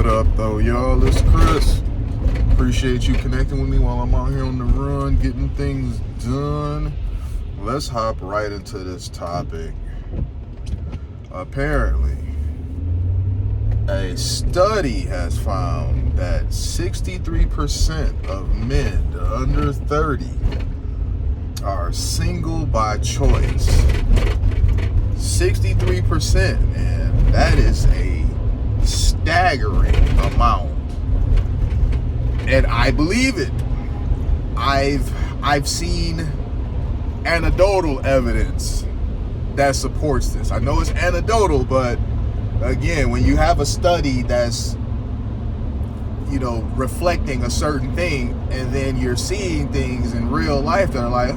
What up, though, y'all? It's Chris. Appreciate you connecting with me while I'm out here on the run, getting things done. Let's hop right into this topic. Apparently, a study has found that 63% of men under 30 are single by choice. 63%, man. That is a staggering amount. And I believe it. I've seen anecdotal evidence that supports this. I know it's anecdotal, but again, when you have a study that's, reflecting a certain thing, and then you're seeing things in real life that are like,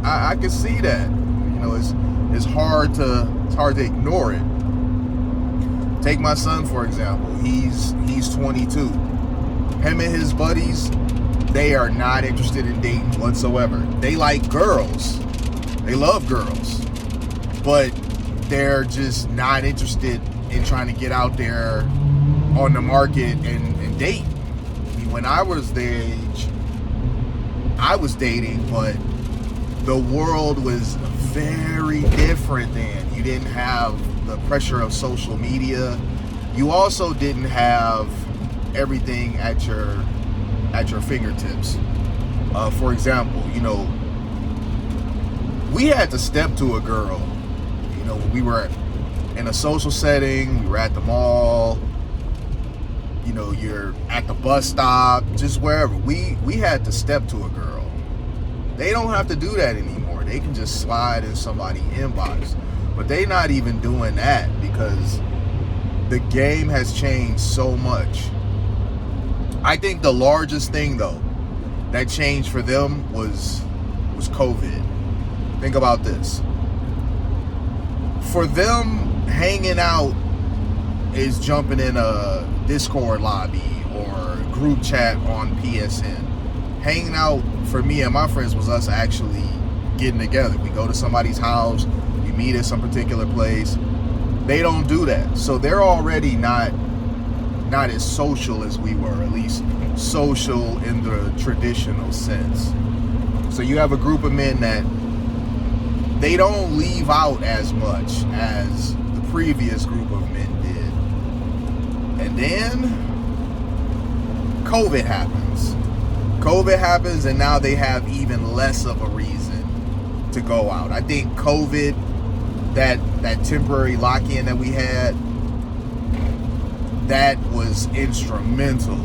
I can see that. It's hard to ignore it. Take my son, for example. He's 22. Him and his buddies, they are not interested in dating whatsoever. They like girls. They love girls. But they're just not interested in trying to get out there on the market and date. I mean, when I was their age, I was dating, but the world was very different then. You didn't have the pressure of social media. You also didn't have everything at your fingertips. For example, we had to step to a girl. When we were in a social setting, we were at the mall, you're at the bus stop, just wherever. We had to step to a girl. They don't have to do that anymore. They can just slide in somebody's inbox. But they're not even doing that because the game has changed so much. I think the largest thing, though, that changed for them was COVID. Think about this. For them, hanging out is jumping in a Discord lobby or group chat on PSN. Hanging out for me and my friends was us actually getting together. We go to somebody's house, we meet at some particular place. They don't do that. So they're already not as social as we were, at least social in the traditional sense. So you have a group of men that they don't leave out as much as the previous group of men did. And then COVID happens, and now they have even less of a reason to go out. I think COVID, that temporary lock-in that we had, that was instrumental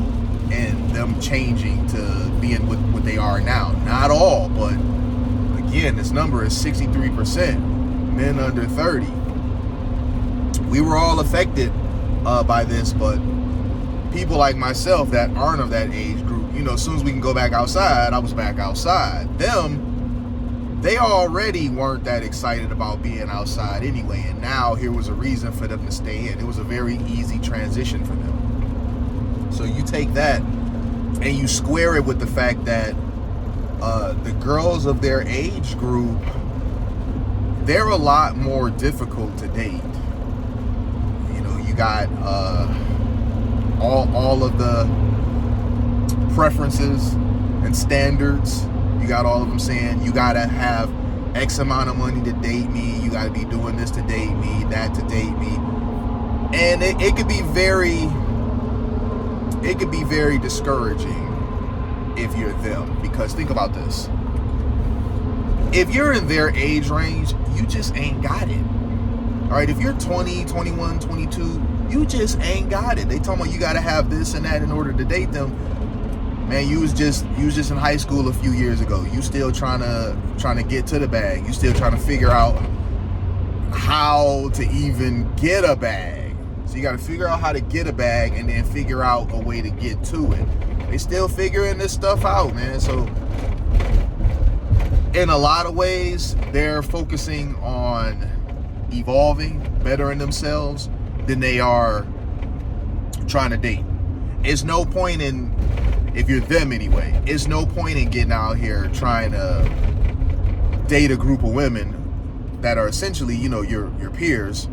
in them changing to being what they are now. Not all, but again, this number is 63%, men under 30. We were all affected by this, but people like myself that aren't of that age group, as soon as we can go back outside, I was back outside. They already weren't that excited about being outside anyway, and now here was a reason for them to stay in. It was a very easy transition for them. So you take that and you square it with the fact that the girls of their age group, they're a lot more difficult to date. You got all of the preferences and standards. You got all of them saying you gotta have X amount of money to date me, you gotta be doing this to date me, that to date me. And it could be very discouraging if you're them, because think about this. If you're in their age range, you just ain't got it. All right, if you're 20, 21, 22, you just ain't got it. They talking about you got to have this and that in order to date them. Man, you was just in high school a few years ago. You still trying to get to the bag. You still trying to figure out how to even get a bag. So you got to figure out how to get a bag and then figure out a way to get to it. They still figuring this stuff out, man. So in a lot of ways, they're focusing on evolving, bettering themselves than they are trying to date. It's no point in, if you're them anyway, it's no point in getting out here trying to date a group of women that are essentially, your peers,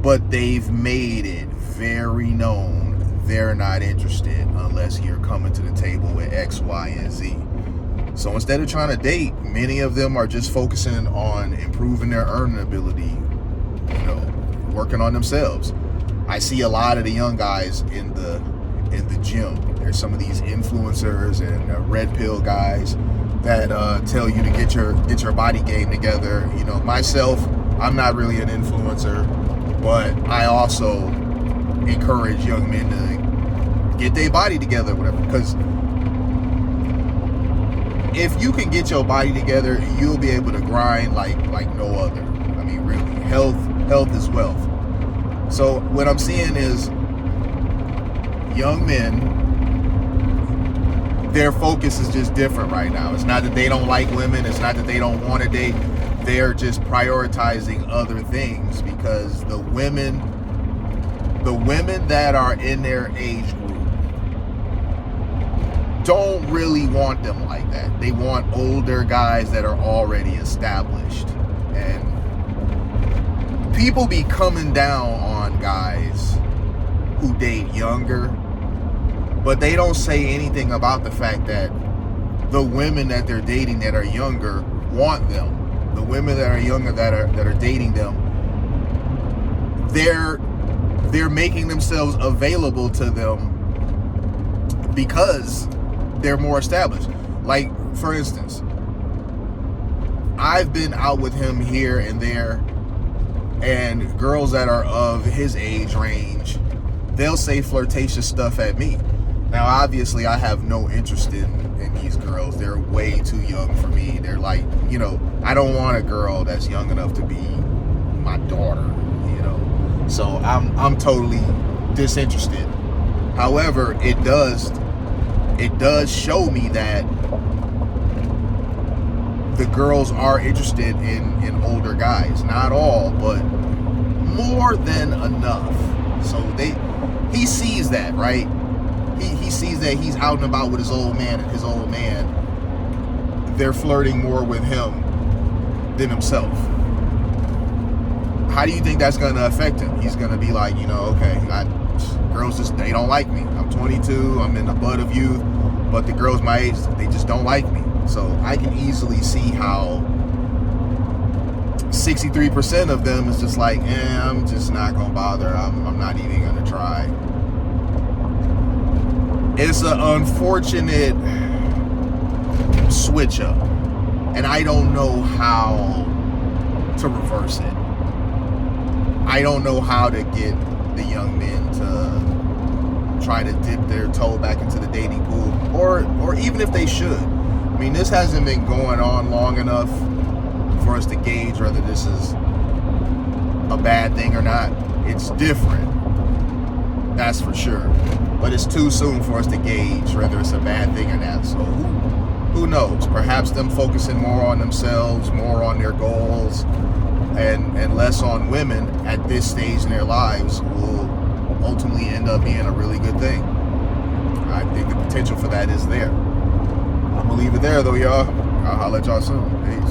but they've made it very known they're not interested unless you're coming to the table with X, Y, and Z. So instead of trying to date, many of them are just focusing on improving their earning ability, working on themselves. I see a lot of the young guys in the gym. There's some of these influencers and red pill guys that tell you to get your body game together. Myself, I'm not really an influencer, but I also encourage young men to get their body together, whatever. Because if you can get your body together, you'll be able to grind like no other. I mean, really, health is wealth. So what I'm seeing is young men, their focus is just different right now. It's not that they don't like women. It's not that they don't want to date. They're just prioritizing other things because the women that are in their age group don't really want them like that. They want older guys that are already established. And people be coming down on guys who date younger, but they don't say anything about the fact that the women that they're dating that are younger want them. The women that are younger that are dating them, they're making themselves available to them because they're more established. Like, for instance, I've been out with him here and there, and girls that are of his age range, they'll say flirtatious stuff at me. Now, obviously, I have no interest in these girls. They're way too young for me. They're like, I don't want a girl that's young enough to be my daughter, So I'm totally disinterested. However, it does show me that the girls are interested in older guys. Not all, but more than enough. So he sees that, right? He sees that he's out and about with his old man, and his old man, they're flirting more with him than himself. How do you think that's going to affect him? He's going to be like, okay, girls they don't like me. I'm 22, I'm in the bud of youth, but the girls my age, they just don't like me. So I can easily see how 63% of them is just like, I'm just not going to bother. I'm not even going to try. It's an unfortunate switch up, and I don't know how to reverse it. I don't know how to get the young men to try to dip their toe back into the dating pool, or even if they should. I mean, this hasn't been going on long enough for us to gauge whether this is a bad thing or not. It's different, that's for sure. But it's too soon for us to gauge whether it's a bad thing or not. So who knows? Perhaps them focusing more on themselves, more on their goals, and less on women at this stage in their lives will ultimately end up being a really good thing. I think the potential for that is there. I'm gonna leave it there though, y'all. I'll holler at y'all soon. Peace.